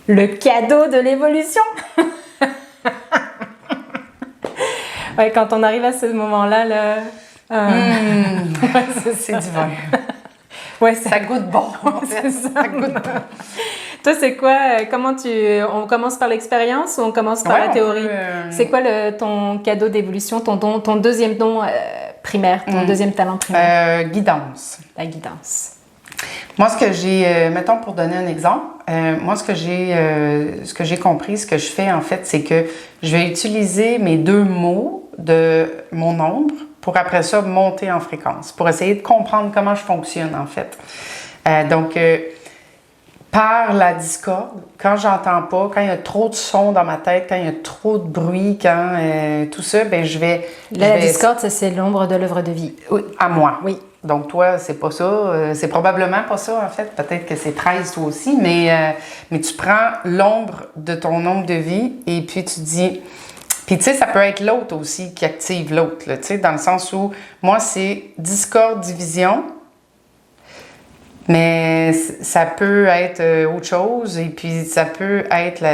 Le cadeau de l'évolution. Ouais, quand on arrive à ce moment-là, là, Ouais, c'est divin. ouais, Ça goûte bon, en fait. ça goûte bon. Toi, c'est quoi? On commence par l'expérience ou on commence par la théorie? C'est quoi ton cadeau d'évolution, ton deuxième don primaire, ton deuxième talent primaire? Guidance. La guidance. Moi, ce que j'ai, mettons pour donner un exemple, moi, ce que j'ai compris, ce que je fais en fait, c'est que je vais utiliser mes 2 mots de mon nombre pour après ça monter en fréquence, pour essayer de comprendre comment je fonctionne en fait. Donc, par la discorde, quand j'entends pas, quand il y a trop de sons dans ma tête, quand il y a trop de bruit, quand tout ça, ben je vais... La discorde, ça, c'est l'ombre de l'œuvre de vie. Oui, à moi. Oui. Donc, toi, c'est pas ça. C'est probablement pas ça, en fait. Peut-être que c'est 13, toi aussi. Mais tu prends l'ombre de ton nombre de vie et puis tu dis... Puis, tu sais, ça peut être l'autre aussi qui active l'autre, tu sais, dans le sens où, moi, c'est discorde, division. Mais ça peut être autre chose et puis ça peut être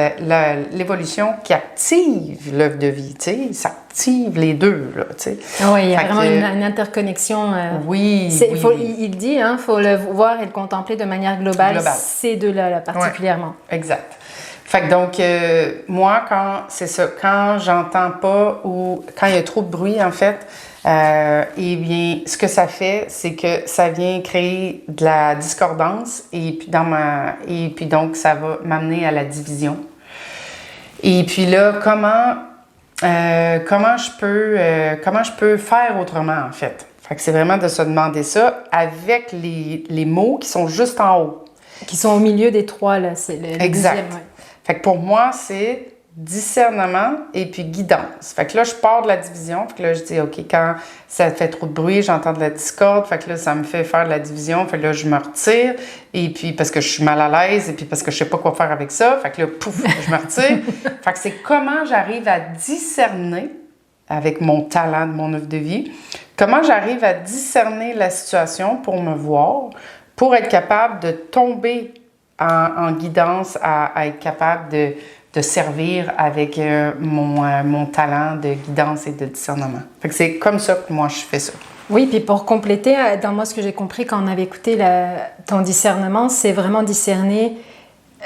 l'évolution qui active l'œuvre de vie, tu sais. Ça active les deux, là, tu sais. Oui, il y a vraiment une interconnexion. Oui, il dit, il faut le voir et le contempler de manière globale. Ces deux-là, particulièrement. Ouais, exact. Fait que donc, moi, quand j'entends pas ou quand il y a trop de bruit, en fait, eh bien, ce que ça fait, c'est que ça vient créer de la discordance et puis donc, ça va m'amener à la division. Et puis là, comment je peux faire autrement, en fait? Fait que c'est vraiment de se demander ça avec les mots qui sont juste en haut. Qui sont au milieu des 3, là. C'est le exact. Deuxième, ouais. Fait que pour moi, c'est discernement et puis guidance. Fait que là, je pars de la division. Fait que là, je dis, OK, quand ça fait trop de bruit, j'entends de la discorde. Fait que là, ça me fait faire de la division. Fait que là, je me retire. Et puis, parce que je suis mal à l'aise et puis parce que je sais pas quoi faire avec ça. Fait que là, pouf, je me retire. Fait que c'est comment j'arrive à discerner avec mon talent de mon œuvre de vie, comment j'arrive à discerner la situation pour me voir, pour être capable de tomber en guidance, à être capable de servir avec mon talent de guidance et de discernement. Fait que c'est comme ça que moi, je fais ça. Oui, puis pour compléter, dans moi, ce que j'ai compris quand on avait écouté ton discernement, c'est vraiment discerner,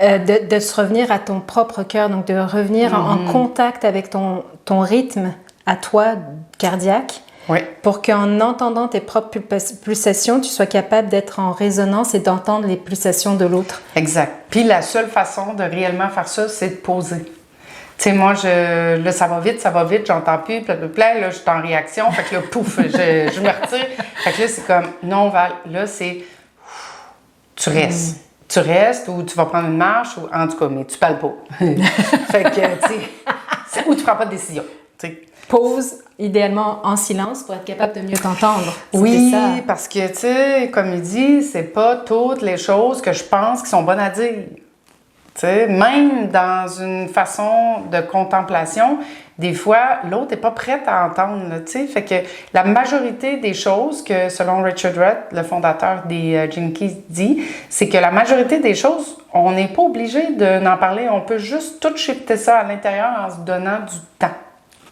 de se revenir à ton propre cœur, donc de revenir en contact avec ton rythme à toi, cardiaque, oui. Pour qu'en entendant tes propres pulsations, tu sois capable d'être en résonance et d'entendre les pulsations de l'autre. Exact. Puis la seule façon de réellement faire ça, c'est de poser. Tu sais, moi, là, ça va vite, j'entends plus, là, je suis en réaction, fait que là, pouf, je me retire. Fait que là, c'est comme, non, Val, là, c'est, tu restes. Tu restes ou tu vas prendre une marche, ou en tout cas, mais tu parles pas. Fait que, tu sais, ou tu prends pas de décision, tu sais. Pause, idéalement en silence, pour être capable de mieux t'entendre. Oui, ça. Parce que, tu sais, comme il dit, c'est pas toutes les choses que je pense qui sont bonnes à dire. Tu sais, même dans une façon de contemplation, des fois, l'autre n'est pas prête à entendre, tu sais. Fait que la majorité des choses que, selon Richard Rudd, le fondateur des Jinkies, dit, c'est que la majorité des choses, on n'est pas obligé d'en parler. On peut juste tout shifter ça à l'intérieur en se donnant du temps.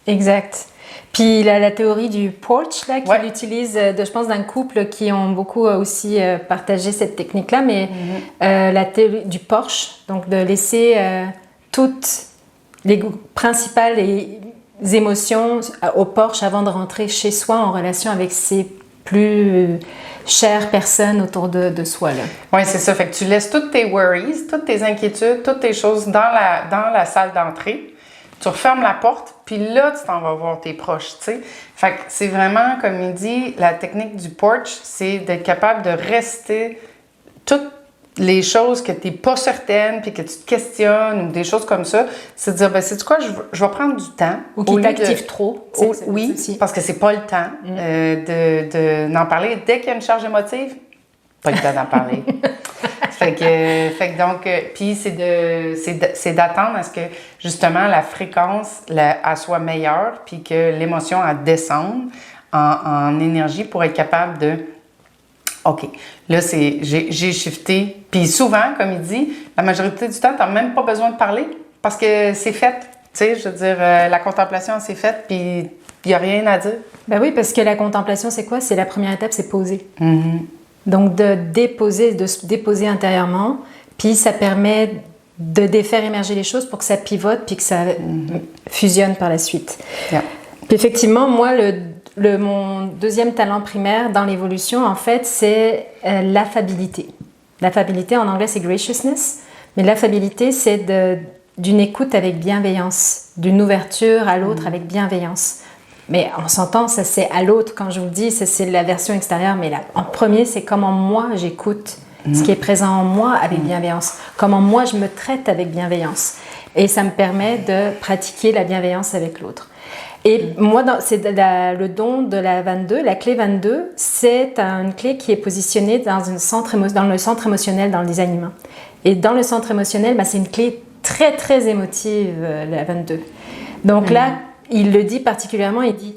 Exact. Puis la théorie du porch, là, qu'il utilise, je pense, d'un couple qui ont beaucoup aussi partagé cette technique-là, mais la théorie du porche, donc de laisser toutes les principales émotions au porche avant de rentrer chez soi en relation avec ses plus chères personnes autour de soi. Oui, c'est ça. Fait que tu laisses toutes tes worries, toutes tes inquiétudes, toutes tes choses dans la salle d'entrée. Tu refermes la porte, puis là, tu t'en vas voir tes proches, tu sais. Fait que c'est vraiment, comme il dit, la technique du porch, c'est d'être capable de rester toutes les choses que tu n'es pas certaine, puis que tu te questionnes, ou des choses comme ça. C'est de dire, ben, sais-tu quoi, je vais prendre du temps. Ou qui t'active trop. Oui, parce que c'est pas le temps d'en parler. Dès qu'il y a une charge émotive, pas le temps d'en parler. Fait que donc, puis c'est d'attendre à ce que, justement, la fréquence elle soit meilleure, puis que l'émotion elle descende en énergie pour être capable de OK, là, j'ai shifté. Puis souvent, comme il dit, la majorité du temps, tu n'as même pas besoin de parler parce que c'est fait. Tu sais, je veux dire, la contemplation, c'est faite, puis il n'y a rien à dire. Ben oui, parce que la contemplation, c'est quoi? C'est la première étape, c'est poser. Mm-hmm. Donc, de se déposer intérieurement, puis ça permet de défaire émerger les choses pour que ça pivote, puis que ça fusionne par la suite. Yeah. Puis effectivement, moi, mon deuxième talent primaire dans l'évolution, en fait, c'est l'affabilité. L'affabilité, en anglais, c'est graciousness, mais l'affabilité, c'est d'une écoute avec bienveillance, d'une ouverture à l'autre avec bienveillance. Mais on s'entend, ça c'est à l'autre, quand je vous le dis, ça c'est la version extérieure, mais là, en premier, c'est comment moi j'écoute ce qui est présent en moi avec bienveillance, comment moi je me traite avec bienveillance. Et ça me permet de pratiquer la bienveillance avec l'autre. Et moi, c'est le don de la 22, la clé 22, c'est une clé qui est positionnée dans le centre émotionnel dans le design humain. Et dans le centre émotionnel, c'est une clé très, très émotive, la 22. Donc là, il le dit particulièrement, il dit,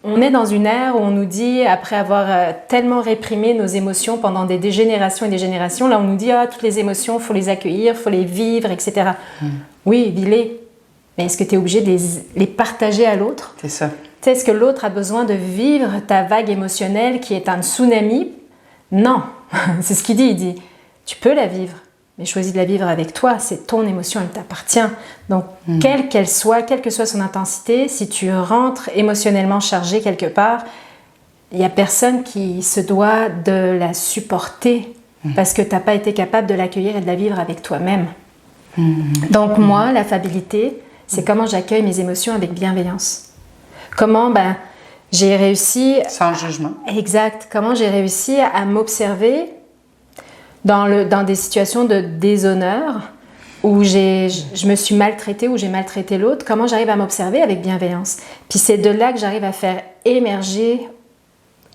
on est dans une ère où on nous dit, après avoir tellement réprimé nos émotions pendant des générations et des générations, là on nous dit, toutes les émotions, il faut les accueillir, il faut les vivre, etc. Oui, vis-les. Mais est-ce que tu es obligé de les partager à l'autre? C'est ça. Est-ce que l'autre a besoin de vivre ta vague émotionnelle qui est un tsunami? Non, c'est ce qu'il dit. Il dit, tu peux la vivre, mais choisis de la vivre avec toi. C'est ton émotion, elle t'appartient. Donc, quelle que soit son intensité, si tu rentres émotionnellement chargé quelque part, il n'y a personne qui se doit de la supporter parce que tu n'as pas été capable de l'accueillir et de la vivre avec toi-même. Donc, moi, l'affabilité, c'est comment j'accueille mes émotions avec bienveillance. Comment j'ai réussi... Sans jugement. Exact. Comment j'ai réussi à m'observer dans des situations de déshonneur où je me suis maltraitée, où j'ai maltraité l'autre. Comment j'arrive à m'observer avec bienveillance. Puis c'est de là que j'arrive à faire émerger,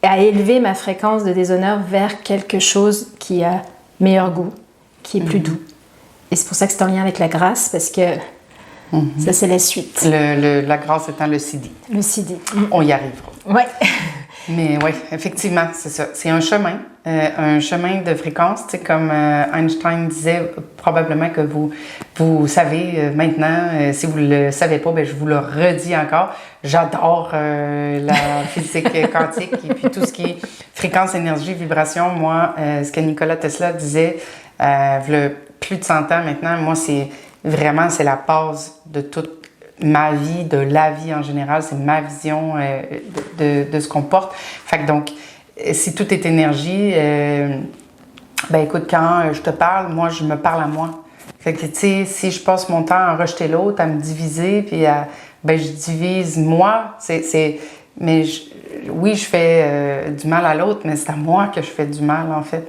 à élever ma fréquence de déshonneur vers quelque chose qui a meilleur goût, qui est plus doux. Et c'est pour ça que c'est en lien avec la grâce, parce que ça, c'est la suite. La grâce étant le CD. Le CD. On y arrivera. Oui. Mais oui, effectivement, c'est ça. C'est un chemin de fréquence. Tu sais, comme Einstein disait, probablement que vous savez maintenant. Si vous ne le savez pas, je vous le redis encore. J'adore la physique quantique et puis tout ce qui est fréquence, énergie, vibration. Moi, ce que Nikola Tesla disait, il y a plus de 100 ans maintenant, moi, c'est la base de toute ma vie, de la vie en général, c'est ma vision de ce qu'on porte. Fait que donc, si tout est énergie, écoute, quand je te parle, moi, je me parle à moi. Fait que, tu sais, si je passe mon temps à rejeter l'autre, à me diviser, puis je divise moi, oui, je fais du mal à l'autre, mais c'est à moi que je fais du mal, en fait.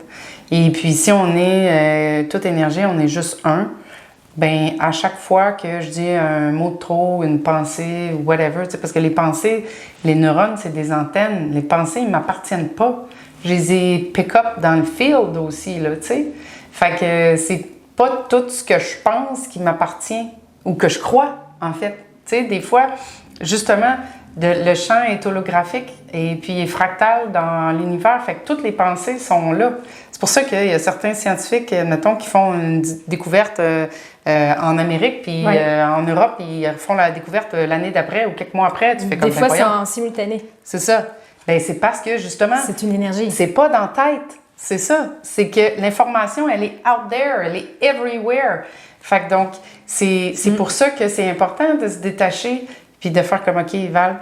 Et puis, si on est toute énergie, on est juste un, à chaque fois que je dis un mot de trop, une pensée, whatever, tu sais, parce que les pensées, les neurones, c'est des antennes. Les pensées, ils ne m'appartiennent pas. Je les ai pick-up dans le field aussi, là, tu sais. Fait que c'est pas tout ce que je pense qui m'appartient ou que je crois, en fait. Tu sais, des fois, justement, le champ est holographique et puis est fractal dans l'univers. Fait que toutes les pensées sont là. C'est pour ça qu'il y a certains scientifiques, mettons, qui font une découverte en Amérique, puis en Europe, ils font la découverte l'année d'après ou quelques mois après. Tu fais comme des fois, c'est en simultané. C'est ça. C'est parce que, justement... C'est une énergie. C'est pas dans la tête. C'est ça. C'est que l'information, elle est out there. Elle est everywhere. Fait que donc, c'est pour ça que c'est important de se détacher puis de faire comme, OK, Val,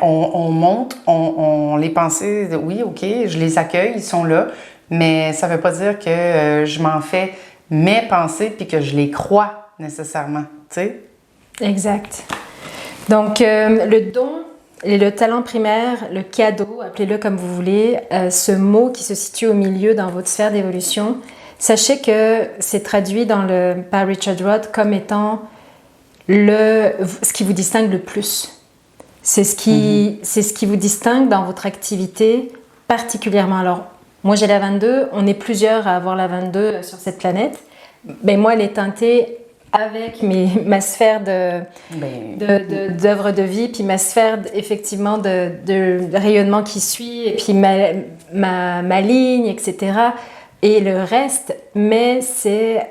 on monte, on les pensées, oui, OK, je les accueille, ils sont là, mais ça veut pas dire que je m'en fais mes pensées puis que je les crois nécessairement, tu sais? Exact. Donc, le don et le talent primaire, le cadeau, appelez-le comme vous voulez, ce mot qui se situe au milieu dans votre sphère d'évolution, sachez que c'est traduit par Richard Roth comme étant ce qui vous distingue le plus. C'est ce qui vous distingue dans votre activité particulièrement. Alors, moi j'ai la 22, on est plusieurs à avoir la 22 sur cette planète. Mais moi, elle est teintée avec ma sphère d'œuvre de vie, puis ma sphère effectivement de rayonnement qui suit, et puis ma ligne, etc. Et le reste, mais c'est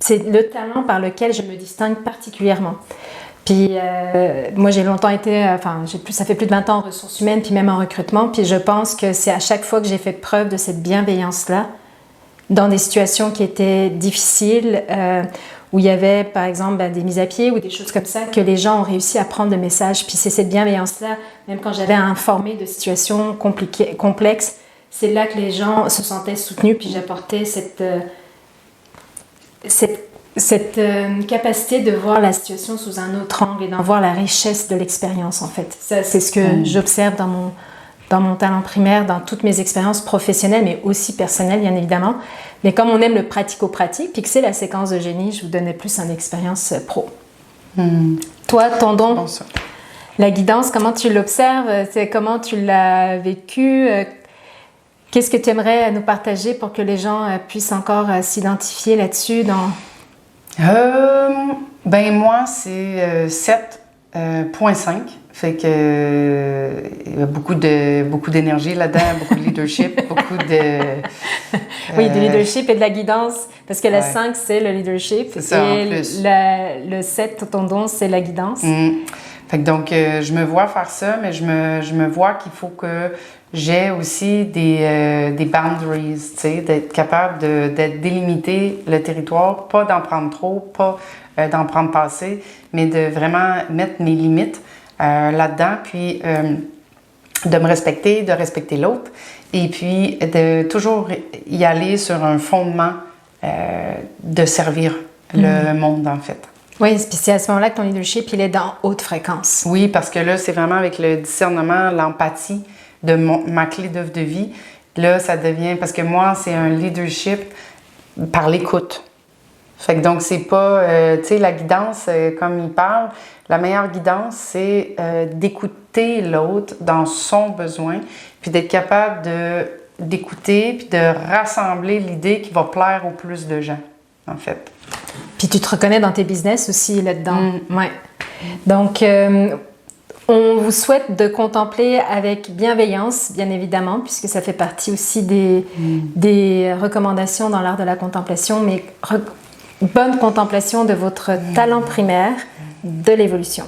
le talent par lequel je me distingue particulièrement. Puis moi j'ai longtemps été, ça fait plus de 20 ans en ressources humaines, puis même en recrutement, puis je pense que c'est à chaque fois que j'ai fait preuve de cette bienveillance-là, dans des situations qui étaient difficiles, où il y avait par exemple des mises à pied ou des choses comme ça, que les gens ont réussi à prendre le message. Puis c'est cette bienveillance-là, même quand j'avais à informer de situations complexes, c'est là que les gens se sentaient soutenus, puis j'apportais cette capacité de voir la situation sous un autre angle et d'en voir la richesse de l'expérience en fait. Ça, c'est ce que j'observe dans mon talent primaire, dans toutes mes expériences professionnelles, mais aussi personnelles, bien évidemment. Mais comme on aime le pratico-pratique, puis que c'est la séquence de génie, je vous donnais plus en expérience pro. Toi, ton don, la guidance, comment tu l'observes? Comment tu l'as vécu? Qu'est-ce que tu aimerais nous partager pour que les gens puissent encore s'identifier là-dessus? Moi, c'est 7.5. Fait que il y a beaucoup d'énergie là-dedans, beaucoup de leadership, beaucoup de... Oui, du leadership et de la guidance, parce que la 5, c'est le leadership, c'est ça, et en plus. le 7, ton don, c'est la guidance. Fait que donc, je me vois faire ça, mais je me vois qu'il faut que j'ai aussi des boundaries, tu sais, d'être capable de délimiter le territoire, pas d'en prendre trop, pas d'en prendre pas assez, mais de vraiment mettre mes limites là-dedans, puis de me respecter, de respecter l'autre, et puis de toujours y aller sur un fondement de servir le monde, en fait. Oui, puis c'est à ce moment-là que ton leadership, il est dans haute fréquence. Oui, parce que là, c'est vraiment avec le discernement, l'empathie de ma clé d'œuvre de vie. Là, ça devient... Parce que moi, c'est un leadership par l'écoute. Fait que donc, c'est pas... tu sais, la guidance, comme il parle, la meilleure guidance, c'est d'écouter l'autre dans son besoin, puis d'être capable d'écouter, puis de rassembler l'idée qui va plaire au plus de gens, en fait. Puis tu te reconnais dans tes business aussi là-dedans. Ouais. Donc, on vous souhaite de contempler avec bienveillance, bien évidemment, puisque ça fait partie aussi des recommandations dans l'art de la contemplation, mais bonne contemplation de votre talent primaire de l'évolution.